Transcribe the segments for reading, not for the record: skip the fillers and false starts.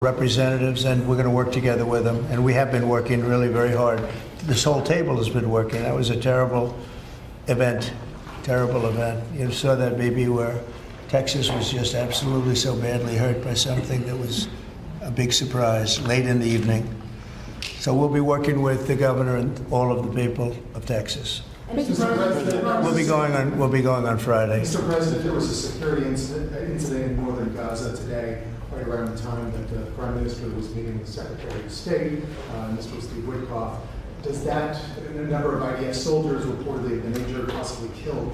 representatives, and we're going to work together with them. And we have been working really very hard. This whole table has been working. That was a terrible event, terrible event. You saw that maybe where Texas was just absolutely so badly hurt by something that was a big surprise late in the evening. So we'll be working with the governor and all of the people of Texas. We'll be going on Friday. Mr. President, there was a security incident in northern Gaza today, right around the time that the Prime Minister was meeting with the Secretary of State, Mr. Steve Witkoff. Does that, a number of IDF soldiers reportedly have been injured, possibly killed,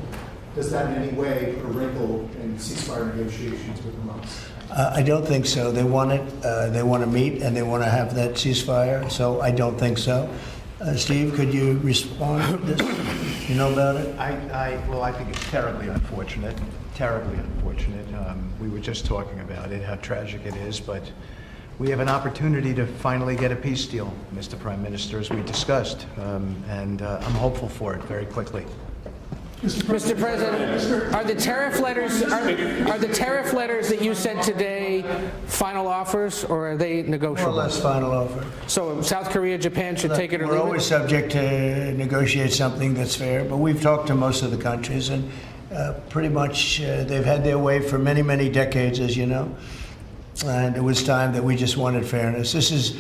does that in any way put a wrinkle in ceasefire negotiations with Hamas? I don't think so. They want it. They want to meet and they want to have that ceasefire. So I don't think so. Steve, could you respond to this? You know about it? Well, I think it's terribly unfortunate. Terribly unfortunate. We were just talking about it, how tragic it is, but we have an opportunity to finally get a peace deal, Mr. Prime Minister, as we discussed, and I'm hopeful for it very quickly. Mr. President, are the tariff letters that you sent today final offers, or are they negotiable? More or less final offer. So South Korea, Japan should take it or leave it? We're always subject to negotiate something that's fair, but we've talked to most of the countries, and pretty much they've had their way for many, many decades, as you know. And it was time that we just wanted fairness. This is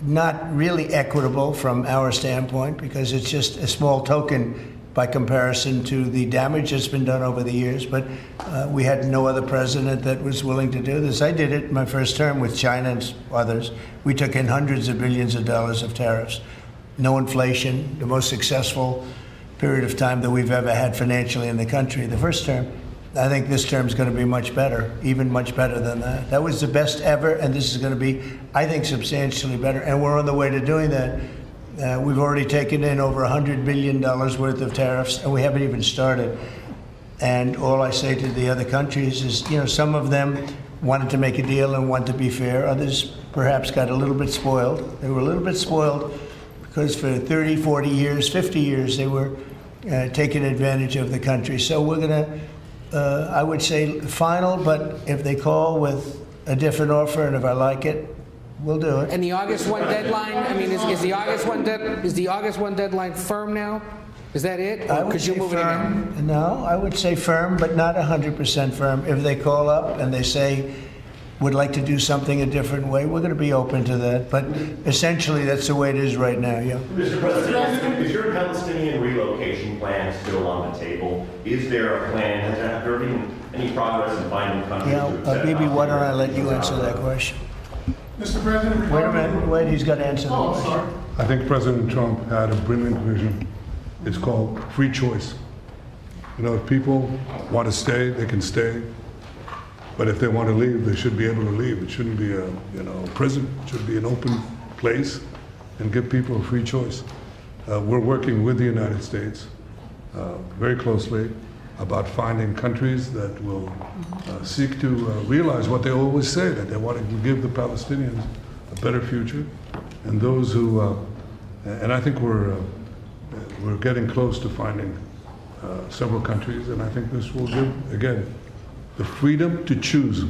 not really equitable from our standpoint because it's just a small token by comparison to the damage that's been done over the years. But we had no other president that was willing to do this. I did it in my first term with China and others. We took in hundreds of billions of dollars of tariffs. No inflation, the most successful period of time that we've ever had financially in the country. The first term. I think this term is going to be much better, even much better than that. That was the best ever, and this is going to be, I think, substantially better. And we're on the way to doing that. We've already taken in over $100 billion worth of tariffs, and we haven't even started. And all I say to the other countries is, you know, some of them wanted to make a deal and want to be fair. Others perhaps got a little bit spoiled. They were a little bit spoiled because for 30, 40 years, 50 years, they were taking advantage of the country. So we're going to, I would say final, but if they call with a different offer and if I like it, we'll do it. And the August 1 deadline, I mean, is the August 1 deadline firm now? Is that it? I would say firm. No, I would say firm, but not 100% firm. If they call up and they say, would like to do something a different way, we're going to be open to that. But essentially, that's the way it is right now, yeah. Mr. President, is your Palestinian relocation plan still on the table? Is there a plan? Has there been any progress in finding countries to accept? Maybe why don't I let you answer that question? Mr. President, wait a minute. Wait, he's got to answer the question. I think President Trump had a brilliant vision. It's called free choice. You know, if people want to stay, they can stay. But if they want to leave, they should be able to leave. It shouldn't be a prison. It should be an open place and give people a free choice. We're working with the United States very closely about finding countries that will seek to realize what they always say, that they want to give the Palestinians a better future. And those who, and I think we're getting close to finding several countries, and I think this will give, again, the freedom to choose.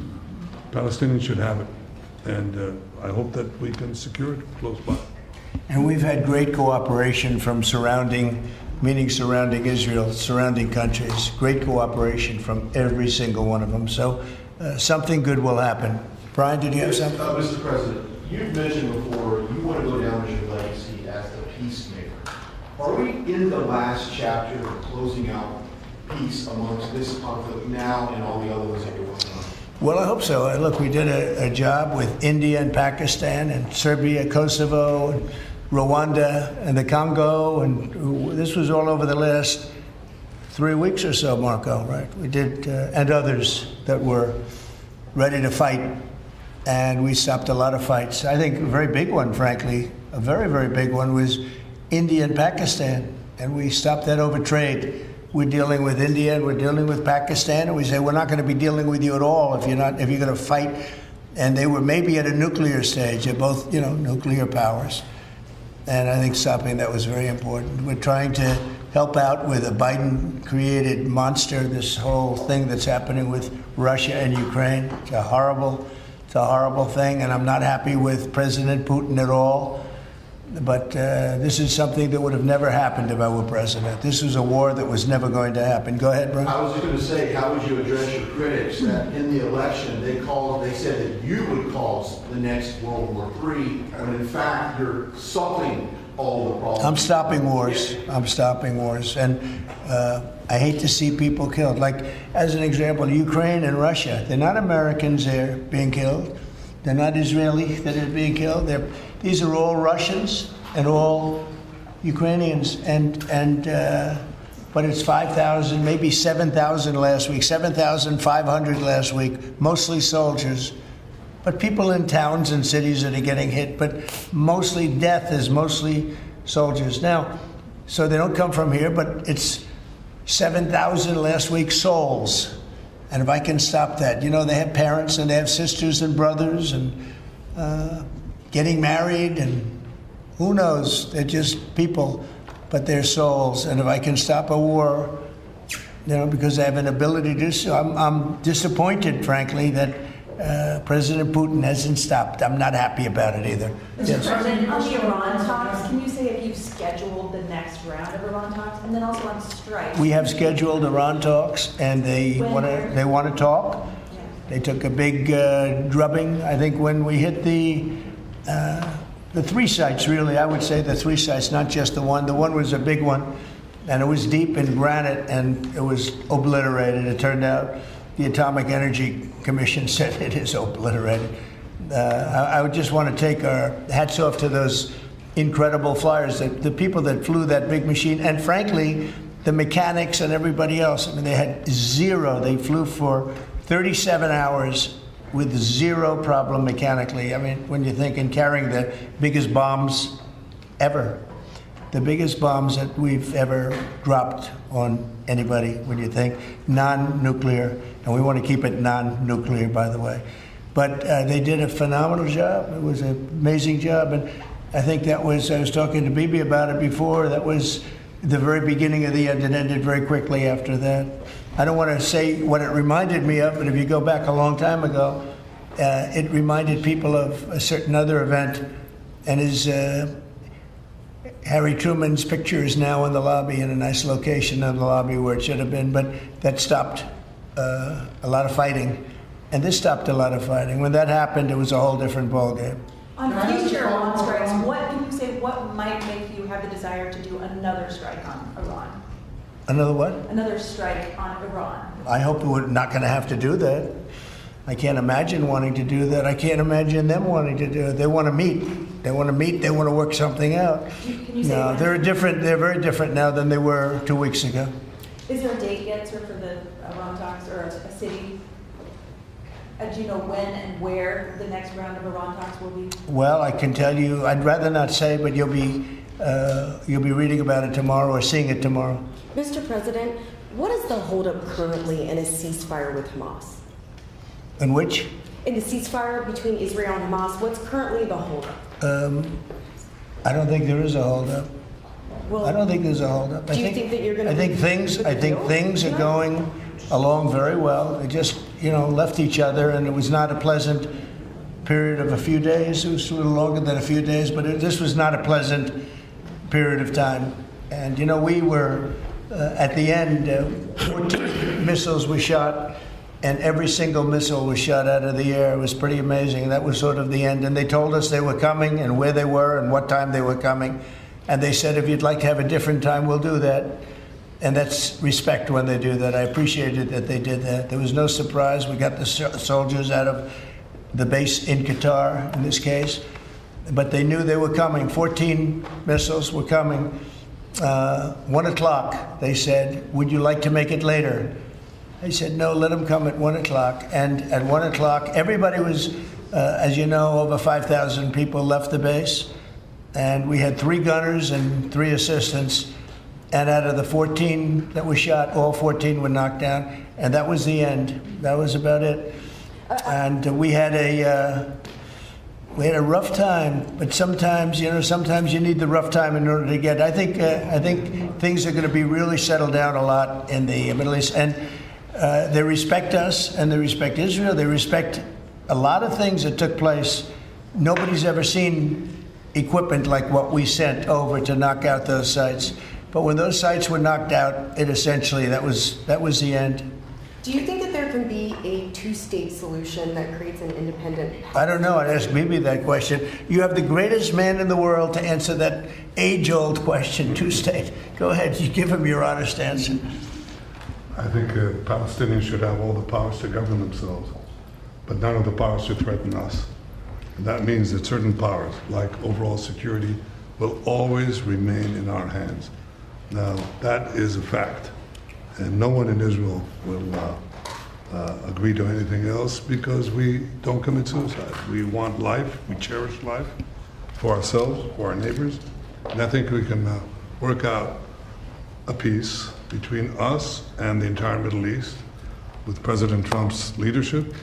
Palestinians should have it, and I hope that we can secure it close by. And we've had great cooperation from surrounding Israel, surrounding countries, great cooperation from every single one of them. So something good will happen. Brian, did you have something? Mr. President, you've mentioned before you want to go down as your legacy as the peacemaker. Are we in the last chapter of closing out peace amongst this conflict now and all the other ones that you're working on? Well, I hope so. Look, we did a job with India and Pakistan and Serbia, Kosovo, and Rwanda and the Congo, and this was all over the last 3 weeks or so, Marco, right? We did, and others that were ready to fight, and we stopped a lot of fights. I think a very big one, frankly, a very, very big one was India and Pakistan, and we stopped that over trade. We're dealing with India and we're dealing with Pakistan, and we say we're not going to be dealing with you at all if you're going to fight. And they were maybe at a nuclear stage. They're both, nuclear powers. And I think stopping that was very important. We're trying to help out with a Biden-created monster, this whole thing that's happening with Russia and Ukraine. It's a horrible It's a horrible thing, and I'm not happy with President Putin at all. But this is something that would have never happened if I were president. This was a war that was never going to happen. Go ahead, Brian. I was just going to say, how would you address your critics that in the election they said that you would cause the next World War III, when in fact you're solving all the problems? I'm stopping wars. I'm stopping wars. And I hate to see people killed. Like, as an example, Ukraine and Russia, they're not Americans there being killed. They're not Israeli that are being killed. These are all Russians and all Ukrainians. But it's 5,000, maybe 7,000 last week, 7,500 last week, mostly soldiers. But people in towns and cities that are getting hit, but mostly death is mostly soldiers. Now, so they don't come from here, but it's 7,000 last week souls. And if I can stop that, you know, they have parents and they have sisters and brothers and getting married, and who knows, they're just people, but they're souls. And if I can stop a war, you know, because I have an ability to do so, I'm disappointed, frankly, that President Putin hasn't stopped. I'm not happy about it either. Mr. President, on the Iran talks, can you say if you've scheduled the next round of Iran talks, and then also on strikes? We have scheduled Iran talks, and they want to talk. Yeah. They took a big drubbing, I think, when we hit the three sites, really. I would say the three sites, not just the one. The one was a big one, and it was deep in granite, and it was obliterated. It turned out the Atomic Energy Commission said it is obliterated. I would just want to take our hats off to those incredible flyers, the people that flew that big machine, and frankly, the mechanics and everybody else. I mean, they had zero. They flew for 37 hours with zero problem mechanically. I mean, when you think in carrying the biggest bombs ever, the biggest bombs that we've ever dropped on anybody, when you think non-nuclear, and we want to keep it non-nuclear, by the way. But they did a phenomenal job. It was an amazing job, and I think that was, I was talking to Bibi about it before, that was the very beginning of the end. It ended very quickly after that. I don't want to say what it reminded me of, but if you go back a long time ago, it reminded people of a certain other event, and is Harry Truman's picture is now in the lobby, in a nice location in the lobby where it should have been, but that stopped a lot of fighting, and this stopped a lot of fighting. When that happened, it was a whole different ballgame. On future Iran strikes, what can you say, what might make you have the desire to do another strike on Iran? Another what? Another strike on Iran? I hope we're not going to have to do that. I can't imagine wanting to do that. I can't imagine them wanting to do it. They want to meet. They want to meet. They want to work something out. Can you say No, they're different. They're very different now than they were 2 weeks ago. Is there a date yet, sir, for the Iran talks, or a city? Do you know when and where the next round of Iran talks will be? Well, I can tell you. I'd rather not say, but you'll be reading about it tomorrow or seeing it tomorrow. Mr. President, what is the holdup currently in a ceasefire with Hamas? In which? In the ceasefire between Israel and Hamas, what's currently the holdup? I don't think there is a holdup. Well, I don't think there's a holdup. do you think that you're going to? I think things are going along very well. They just, left each other, and it was not a pleasant period of a few days. It was a little longer than a few days, but this was not a pleasant period of time. And we were at the end, 14 missiles were shot, and every single missile was shot out of the air. It was pretty amazing. That was sort of the end. And they told us they were coming and where they were and what time they were coming. And they said, if you'd like to have a different time, we'll do that. And that's respect when they do that. I appreciated that they did that. There was no surprise. We got the soldiers out of the base in Qatar, in this case. But they knew they were coming. 14 missiles were coming. 1 o'clock, they said, would you like to make it later? I said, no, let them come at 1 o'clock. And at 1 o'clock, everybody was, as you know, over 5,000 people left the base. And we had 3 gunners and 3 assistants. And out of the 14 that were shot, all 14 were knocked down. And that was the end. That was about it. And we had a rough time. But sometimes you need the rough time in order to get. I think things are going to be really settled down a lot in the Middle East. And they respect us, and they respect Israel. They respect a lot of things that took place, nobody's ever seen equipment like what we sent over to knock out those sites. But when those sites were knocked out, it essentially, that was the end. Do you think that there can be a two-state solution that creates an independent? I don't know. I'd ask Bibi that question. You have the greatest man in the world to answer that age-old question, two-state. Go ahead. You give him your honest answer. I think Palestinians should have all the powers to govern themselves, but none of the powers to threaten us. And that means that certain powers, like overall security, will always remain in our hands. Now, that is a fact. And no one in Israel will agree to anything else because we don't commit suicide. We want life, we cherish life for ourselves, for our neighbors. And I think we can work out a peace between us and the entire Middle East with President Trump's leadership.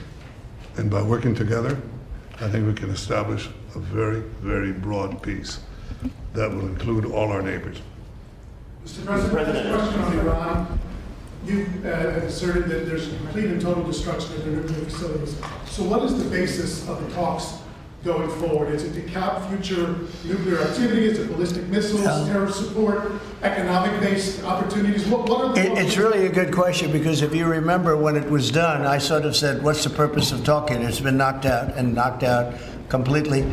And by working together, I think we can establish a very, very broad peace that will include all our neighbors. Mr. President, a question on Iran. You've asserted that there's complete and total destruction of their nuclear facilities. So what is the basis of the talks going forward? Is it to cap future nuclear activity? Is it ballistic missiles, terror support, economic-based opportunities? What are the... It's really a good question because if you remember when it was done, I sort of said, what's the purpose of talking? It's been knocked out completely.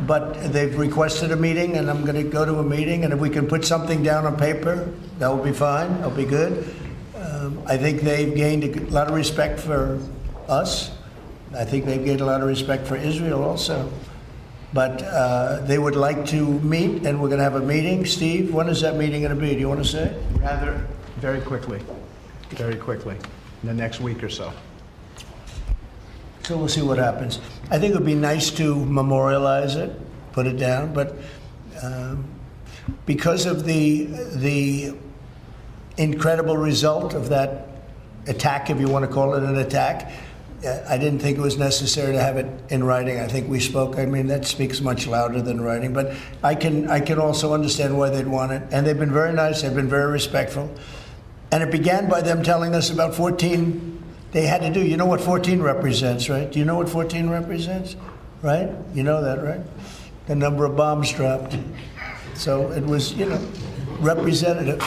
But they've requested a meeting, and I'm going to go to a meeting, and if we can put something down on paper, that will be fine. That'll be good. I think they've gained a lot of respect for us. I think they've gained a lot of respect for Israel also. But they would like to meet, and we're going to have a meeting. Steve, when is that meeting going to be? Do you want to say? Rather, very quickly, in the next week or so. So we'll see what happens. I think it would be nice to memorialize it, put it down, but because of the incredible result of that attack, if you want to call it an attack, I didn't think it was necessary to have it in writing. I think we spoke. I mean, that speaks much louder than writing. But I can also understand why they'd want it. And they've been very nice. They've been very respectful. And it began by them telling us about 14. They had to do. You know what 14 represents, right? Do you know what 14 represents? Right? You know that, right? The number of bombs dropped. So it was, representative.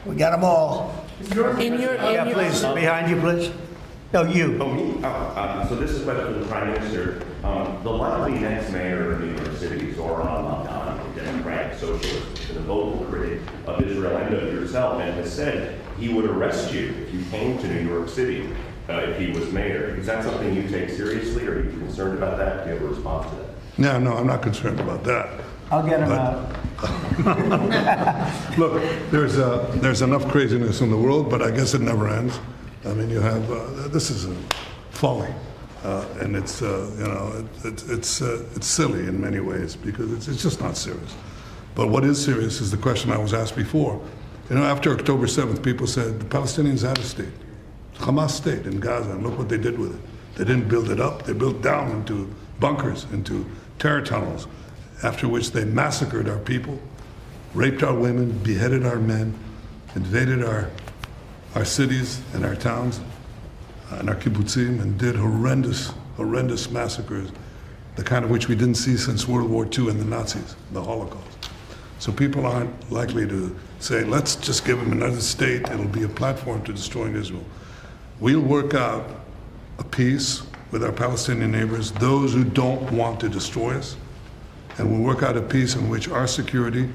We got them all. Yeah, please. Behind you, please. No, you. Oh, me? So this is a question for the Prime Minister. The likely next mayor of New York City, Zoran Mamdani, a Democratic socialist, and a vocal critic of Israel and of yourself, and has said he would arrest you if you came to New York City if he was mayor. Is that something you take seriously, or are you concerned about that? Do you have a response to that? No, I'm not concerned about that. I'll get him out. Look, there's enough craziness in the world, but I guess it never ends. I mean, you have this is a folly, and it's it's silly in many ways because it's just not serious. But what is serious is the question I was asked before. After October 7th, people said the Palestinians had a state, Hamas state in Gaza, and look what they did with it. They didn't build it up; they built down into bunkers, into terror tunnels, after which they massacred our people, raped our women, beheaded our men, invaded our cities and our towns and our kibbutzim, and did horrendous massacres, the kind of which we didn't see since World War II and the Nazis, the Holocaust. So people aren't likely to say, let's just give them another state, it'll be a platform to destroying Israel. We'll work out a peace with our Palestinian neighbors, those who don't want to destroy us, and we'll work out a peace in which our security,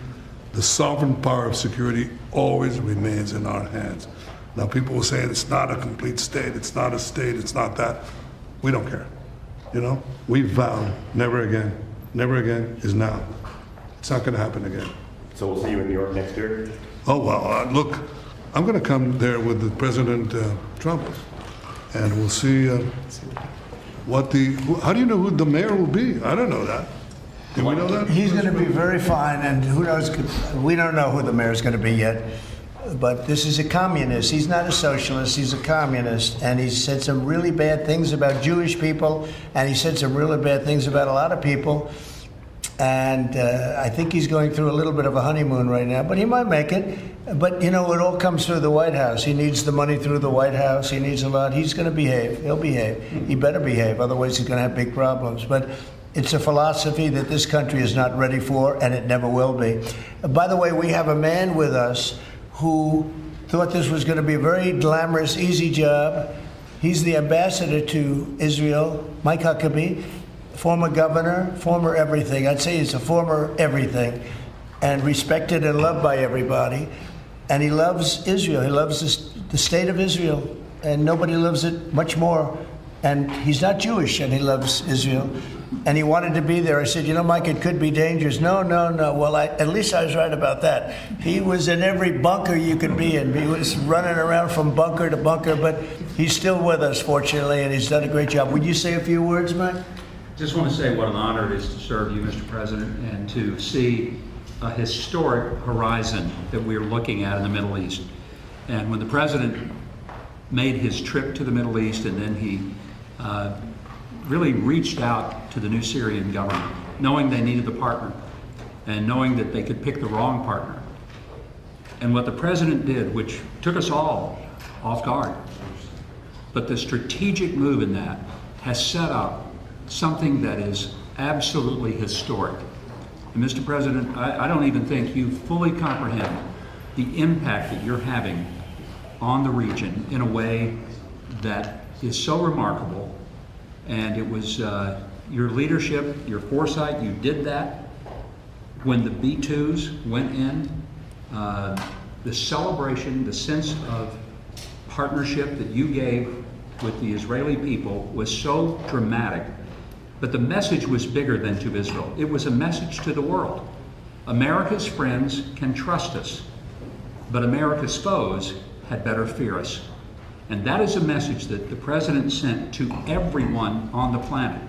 the sovereign power of security, always remains in our hands. Now, people will say it's not a complete state, it's not a state, it's not that. We don't care. We vowed never again is now. It's not going to happen again. So we'll see you in New York next year? Oh, well, look, I'm going to come there with the President Trump, and we'll see how do you know who the mayor will be? I don't know that. Do we know that? He's going to be very fine, and who knows? We don't know who the mayor's going to be yet. But this is a communist. He's not a socialist. He's a communist. And he said some really bad things about Jewish people. And he said some really bad things about a lot of people. And I think he's going through a little bit of a honeymoon right now. But he might make it. But, you know, it all comes through the White House. He needs the money through the White House. He needs a lot. He's going to behave. He'll behave. He better behave. Otherwise, he's going to have big problems. But it's a philosophy that this country is not ready for, and it never will be. By the way, we have a man with us who thought this was going to be a very glamorous, easy job. He's the ambassador to Israel, Mike Huckabee, former governor, former everything. I'd say he's a former everything, and respected and loved by everybody. And he loves Israel. He loves the state of Israel, and nobody loves it much more. And he's not Jewish, and he loves Israel. And he wanted to be there. I said, you know, Mike, it could be dangerous. No. Well, at least I was right about that. He was in every bunker you could be in. He was running around from bunker to bunker, but he's still with us, fortunately, and he's done a great job. Would you say a few words, Mike? Just want to say what an honor it is to serve you, Mr. President, and to see a historic horizon that we're looking at in the Middle East. And when the President made his trip to the Middle East, and then he really reached out to the new Syrian government, knowing they needed a partner, and knowing that they could pick the wrong partner. And what the President did, which took us all off guard, but the strategic move in that has set up something that is absolutely historic. And Mr. President, I don't even think you fully comprehend the impact that you're having on the region in a way that is so remarkable. And it was your leadership, your foresight, you did that. When the B-2s went in, the celebration, the sense of partnership that you gave with the Israeli people was so dramatic. But the message was bigger than to Israel. It was a message to the world. America's friends can trust us, but America's foes had better fear us. And that is a message that the President sent to everyone on the planet.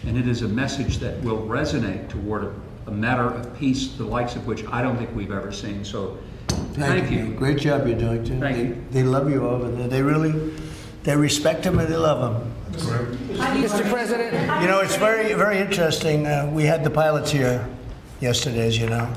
And it is a message that will resonate toward a matter of peace, the likes of which I don't think we've ever seen. So thank you. Great job you're doing, too. Thank you. They love you over there. They respect him and they love him. Mr. President, You know, it's very, very interesting. We had the pilots here yesterday, as you know,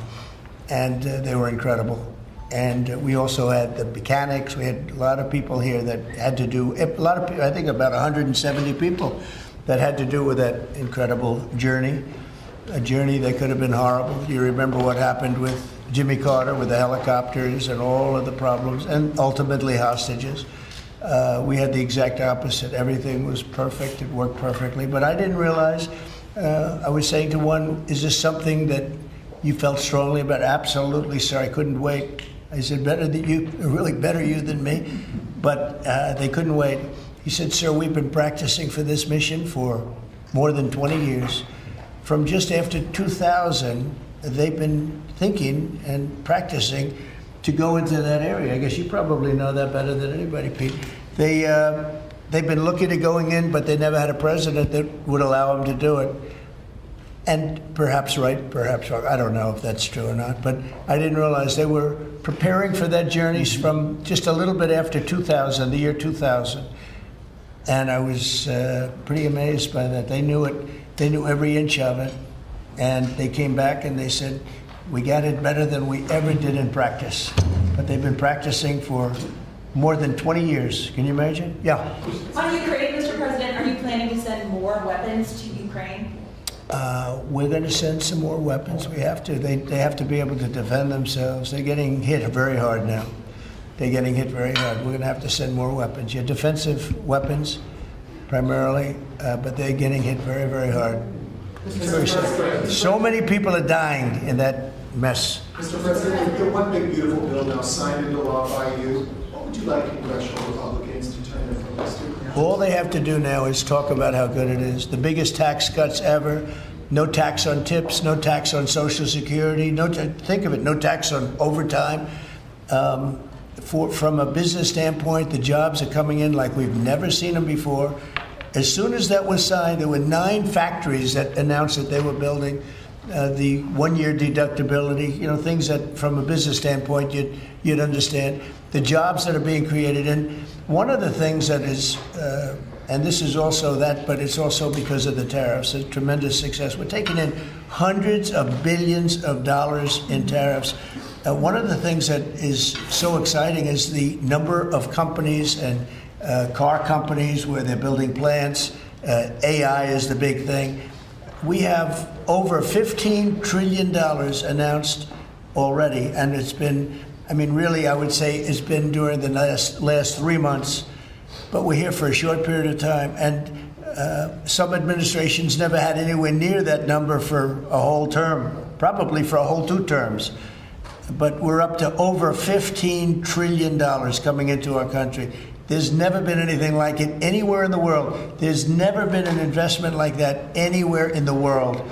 and they were incredible. And we also had the mechanics. We had a lot of people here that had to do, a lot of people, I think about 170 people that had to do with that incredible journey, a journey that could have been horrible. You remember what happened with Jimmy Carter with the helicopters and all of the problems, and ultimately hostages. We had the exact opposite. Everything was perfect. It worked perfectly. But I didn't realize, I was saying to one, is this something that you felt strongly about? Absolutely, sir. I couldn't wait. I said, better than you, really better you than me. But they couldn't wait. He said, sir, we've been practicing for this mission for more than 20 years. From just after 2000, they've been thinking and practicing to go into that area. I guess you probably know that better than anybody, Pete. They've been looking at going in, but they never had a president that would allow them to do it. And perhaps right, perhaps wrong. I don't know if that's true or not, but I didn't realize they were preparing for that journey from just a little bit after 2000, the year 2000. And I was pretty amazed by that. They knew it. They knew every inch of it. And they came back and they said, we got it better than we ever did in practice. But they've been practicing for more than 20 years. Can you imagine? Yeah. On Ukraine, Mr. President, are you planning to send more weapons to Ukraine? We're going to send some more weapons. We have to. They have to be able to defend themselves. They're getting hit very hard now. They're getting hit very hard. We're going to have to send more weapons. Yeah, defensive weapons primarily, but they're getting hit very, very hard. Very sad. So many people are dying in that mess. Mr. President, the one big beautiful bill now signed into law by you, what would you like congressional Republicans to turn their focus to? All they have to do now is talk about how good it is. The biggest tax cuts ever. No tax on tips, no tax on Social Security, think of it, no tax on overtime. From a business standpoint, the jobs are coming in like we've never seen them before. As soon as that was signed, there were 9 factories that announced that they were building the 1-year deductibility, things that from a business standpoint you'd understand. The jobs that are being created. And one of the things that is, and this is also that, but it's also because of the tariffs, a tremendous success. We're taking in hundreds of billions of dollars in tariffs. one of the things that is so exciting is the number of companies and car companies where they're building plants. AI is the big thing. We have over $15 trillion announced already, and it's been, I mean, really, I would say it's been during the last 3 months, but we're here for a short period of time, and some administrations never had anywhere near that number for a whole term, probably for a whole 2 terms. But we're up to over $15 trillion coming into our country. There's never been anything like it anywhere in the world. There's never been an investment like that anywhere in the world.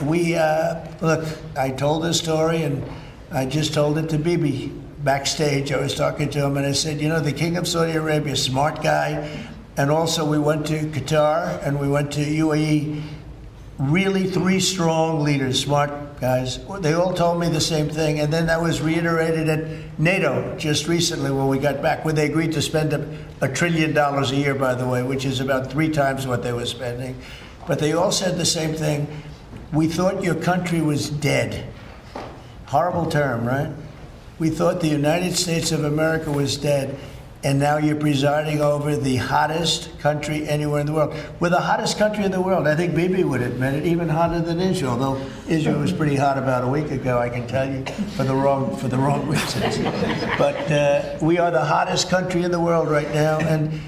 We, look, I told this story, and I just told it to Bibi backstage. I was talking to him, and I said, you know, the King of Saudi Arabia, smart guy, and also we went to Qatar, and we went to UAE. Really 3 strong leaders, smart guys. They all told me the same thing, and then that was reiterated at NATO just recently when we got back, where they agreed to spend $1 trillion a year, by the way, which is about 3 times what they were spending. But they all said the same thing. We thought your country was dead. Horrible term, right? We thought the United States of America was dead. And now you're presiding over the hottest country anywhere in the world. We're the hottest country in the world. I think Bibi would admit it, even hotter than Israel, though Israel was pretty hot about a week ago, I can tell you, for the wrong reasons. But we are the hottest country in the world right now, and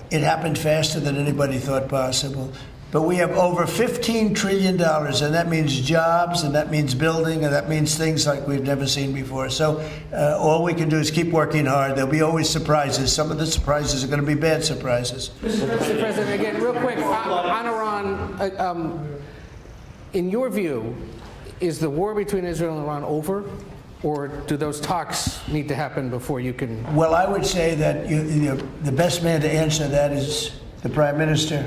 it happened faster than anybody thought possible. But we have over $15 trillion, and that means jobs, and that means building, and that means things like we've never seen before. So all we can do is keep working hard. There'll be always surprises. Some of the surprises are going to be bad surprises. Mr. President, again, real quick, on Iran, in your view, is the war between Israel and Iran over? Or do those talks need to happen before you can... Well, I would say that the best man to answer that is the Prime Minister.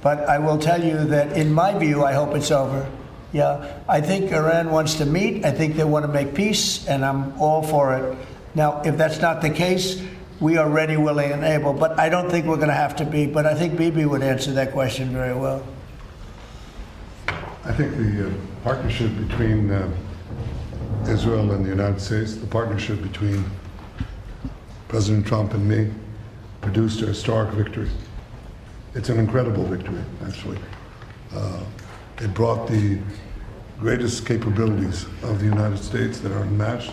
But I will tell you that, in my view, I hope it's over. Yeah, I think Iran wants to meet. I think they want to make peace, and I'm all for it. Now, if that's not the case, we are ready, willing, and able. But I don't think we're going to have to be. But I think Bibi would answer that question very well. I think the partnership between Israel and the United States, the partnership between President Trump and me, produced a historic victory. It's an incredible victory, actually. It brought the greatest capabilities of the United States that are unmatched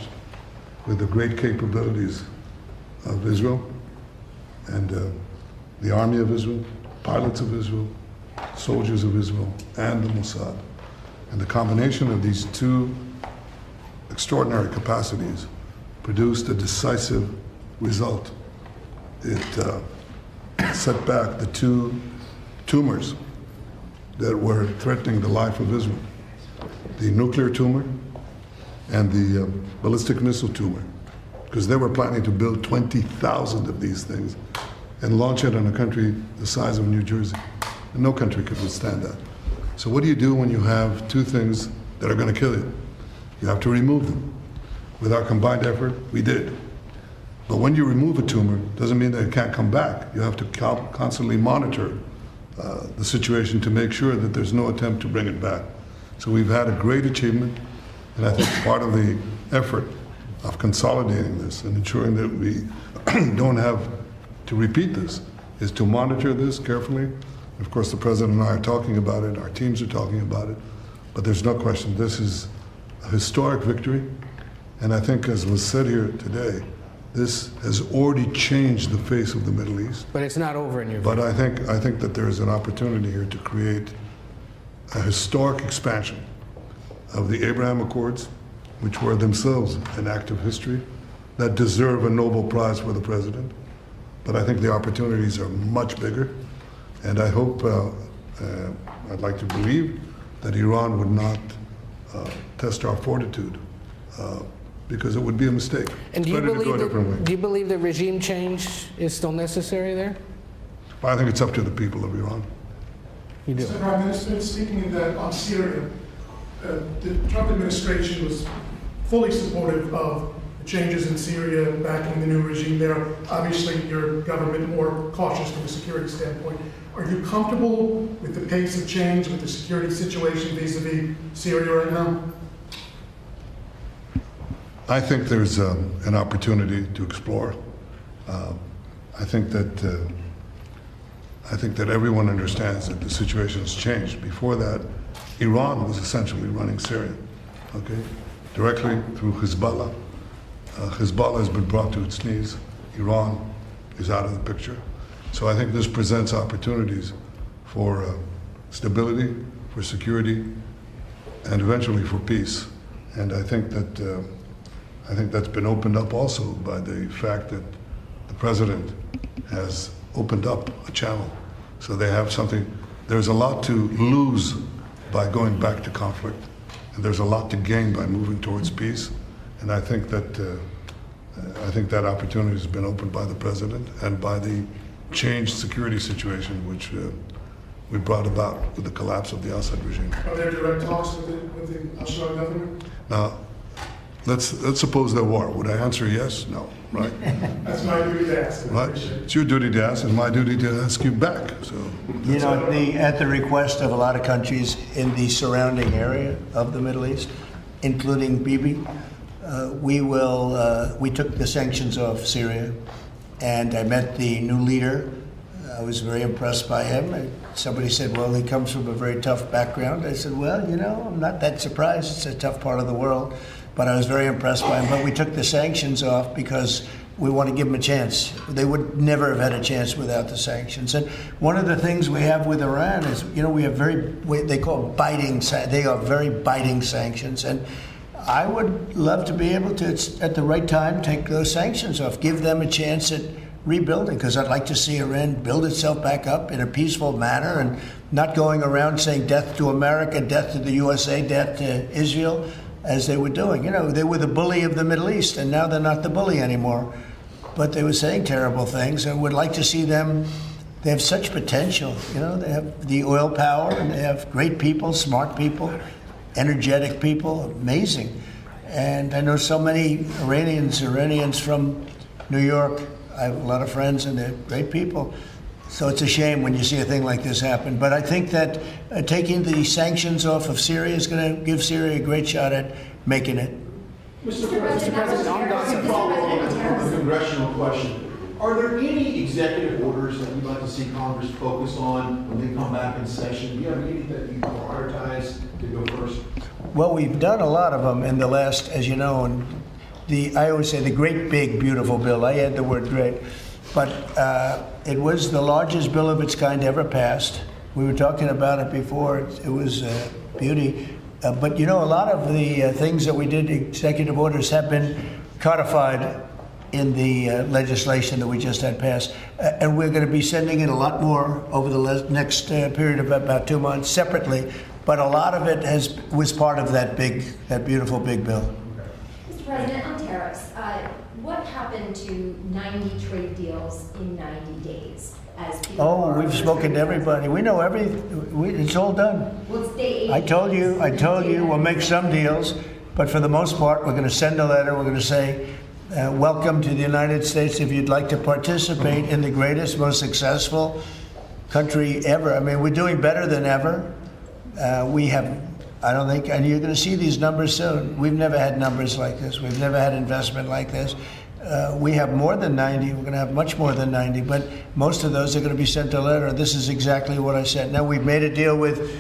with the great capabilities of Israel and the army of Israel, pilots of Israel, soldiers of Israel, and the Mossad. And the combination of these 2 extraordinary capacities produced a decisive result. It set back the 2 tumors that were threatening the life of Israel, the nuclear tumor and the ballistic missile tumor, because they were planning to build 20,000 of these things and launch it on a country the size of New Jersey. And no country could withstand that. So what do you do when you have 2 things that are going to kill you? You have to remove them. With our combined effort, we did. But when you remove a tumor, doesn't mean that it can't come back. You have to constantly monitor the situation to make sure that there's no attempt to bring it back. So we've had a great achievement, and I think part of the effort of consolidating this and ensuring that we don't have to repeat this is to monitor this carefully. Of course, the President and I are talking about it, our teams are talking about it, but there's no question this is a historic victory, and I think, as was said here today, this has already changed the face of the Middle East. But it's not over in your view. But I think that there is an opportunity here to create a historic expansion of the Abraham Accords, which were themselves an act of history, that deserve a Nobel Prize for the President. But I think the opportunities are much bigger, and I hope, I'd like to believe, that Iran would not test our fortitude, because it would be a mistake. And do you believe that regime change is still necessary there? I think it's up to the people of Iran. You do. Mr. Prime Minister, speaking on Syria, the Trump administration was fully supportive of the changes in Syria, backing the new regime there. Obviously, your government more cautious from a security standpoint. Are you comfortable with the pace of change, with the security situation vis-a-vis Syria right now? I think there's an opportunity to explore. I think that everyone understands that the situation has changed. Before that, Iran was essentially running Syria, okay, directly through Hezbollah. Hezbollah has been brought to its knees. Iran is out of the picture. So I think this presents opportunities for stability, for security, and eventually for peace. And I think that's been opened up also by the fact that the president has opened up a channel. So they have something. There's a lot to lose by going back to conflict, and there's a lot to gain by moving towards peace. And I think that opportunity has been opened by the president and by the changed security situation which we brought about with the collapse of the Assad regime. Are there direct talks with the Al-Shabaab government? Now, let's suppose there were. Would I answer yes? No, right? That's my duty to ask. I Right? appreciate it. It's your duty to ask, and my duty to ask you back. So, You know, at the request of a lot of countries in the surrounding area of the Middle East, including Bibi, we took the sanctions off Syria, and I met the new leader. I was very impressed by him. Somebody said, well, he comes from a very tough background. I said, well, you know, I'm not that surprised. It's a tough part of the world. But I was very impressed by him. But we took the sanctions off because we want to give them a chance. They would never have had a chance without the sanctions. And one of the things we have with Iran is, you know, we have they call biting, they are very biting sanctions. And I would love to be able to, at the right time, take those sanctions off, give them a chance at rebuilding, because I'd like to see Iran build itself back up in a peaceful manner and not going around saying death to America, death to the USA, death to Israel, as they were doing. You know, they were the bully of the Middle East, and now they're not the bully anymore. But they were saying terrible things, and would like to see them. They have such potential. You know, they have the oil power, and they have great people, smart people, energetic people, amazing. And I know so many Iranians from New York. I have a lot of friends, and they're great people. So it's a shame when you see a thing like this happen. But I think that taking the sanctions off of Syria is going to give Syria a great shot at making it. Mr. President, I'm going to follow up on a congressional question. Are there any executive orders that you'd like to see Congress focus on when they come back in session? Do you have any that you prioritize to go first? Well, we've done a lot of them in the last, as you know, and I always say the great, big, beautiful bill. I add the word great. But it was the largest bill of its kind ever passed. We were talking about it before. It was beauty. But you know, a lot of the things that we did, executive orders, have been codified in the legislation that we just had passed. And we're going to be sending in a lot more over the next period of about 2 months separately. But a lot of it was part of that beautiful big bill. Mr. President, on tariffs, what happened to 90 trade deals in 90 days? We've spoken to everybody. We know it's all done. Well, it's day 80. I told you, we'll make some deals, but for the most part, we're going to send a letter. We're going to say, welcome to the United States. If you'd like to participate in the greatest, most successful country ever. I mean, we're doing better than ever. I don't think, and you're going to see these numbers soon. We've never had numbers like this. We've never had investment like this. We have more than 90. We're going to have much more than 90, but most of those are going to be sent a letter. This is exactly what I said. Now, we've made a deal with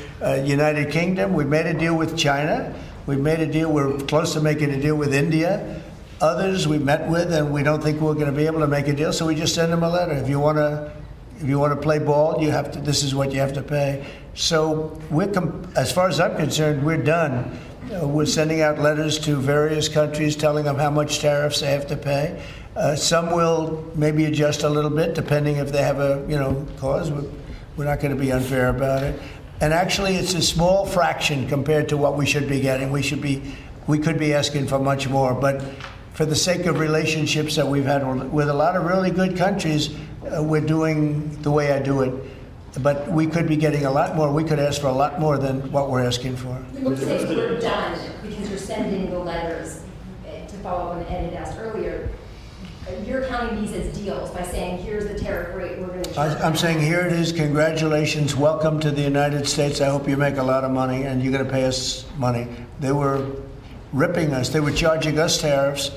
United Kingdom. We've made a deal with China. We've made a deal. We're close to making a deal with India. Others we met with, and we don't think we're going to be able to make a deal, so we just send them a letter. If you want to play ball, you have to. This is what you have to pay. So as far as I'm concerned, we're done. We're sending out letters to various countries telling them how much tariffs they have to pay. Some will maybe adjust a little bit depending if they have a cause. We're not going to be unfair about it. And actually, it's a small fraction compared to what we should be getting. We could be asking for much more, but for the sake of relationships that we've had with a lot of really good countries, we're doing the way I do it. But we could be getting a lot more. We could ask for a lot more than what we're asking for. Let's say we're done because you're sending the letters. To follow up on what Ed had asked earlier, you're counting these as deals by saying, here's the tariff rate we're going to charge. I'm saying, here it is. Congratulations. Welcome to the United States. I hope you make a lot of money, and you're going to pay us money. ripping us. They were charging us tariffs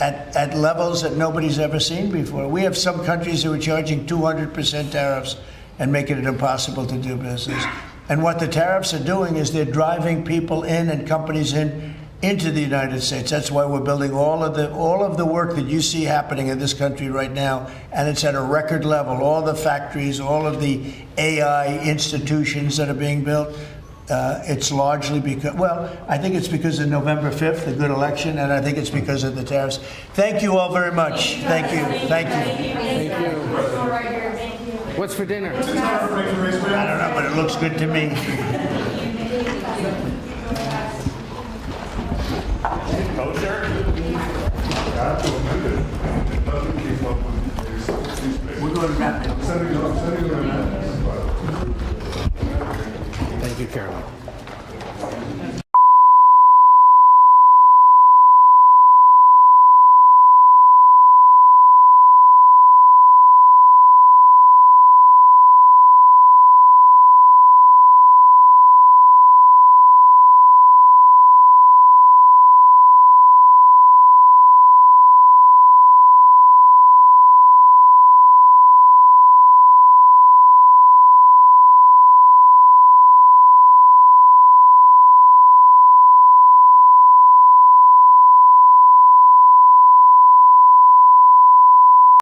at levels that nobody's ever seen before. We have some countries who are charging 200% tariffs and making it impossible to do business. And what the tariffs are doing is they're driving people in and companies into the United States. That's why we're building all of the work that you see happening in this country right now, and it's at a record level. All the factories, all of the AI institutions that are being built. It's largely because, well, I think it's because of November 5th, a good election, and I think it's because of the tariffs. Thank you all very much. Thank you. Thank you. Thank you. What's for dinner? I don't know, but it looks good to me.